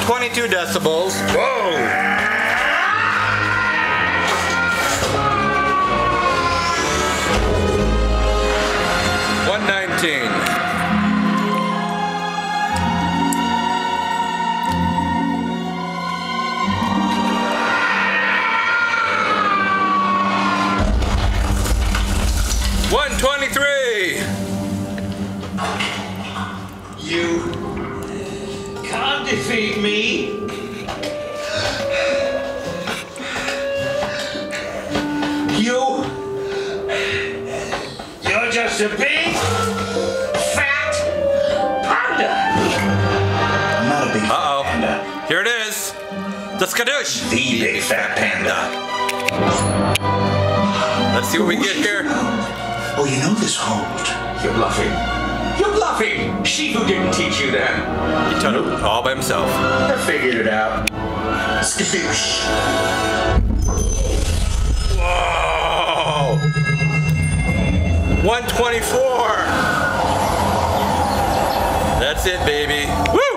122 decibels. Whoa! 119. 123. You can't defeat me. You're just a big, fat panda. I'm not a big fat panda. Here it is. The Ska-Doo-shh. The big fat panda. Let's see what we get here. Oh, you know this hold. You're bluffing. You're bluffing. Shifu didn't teach you that. He taught it all by himself. I figured it out. Ska-Doo-shh. Whoa! 124. That's it, baby. Woo!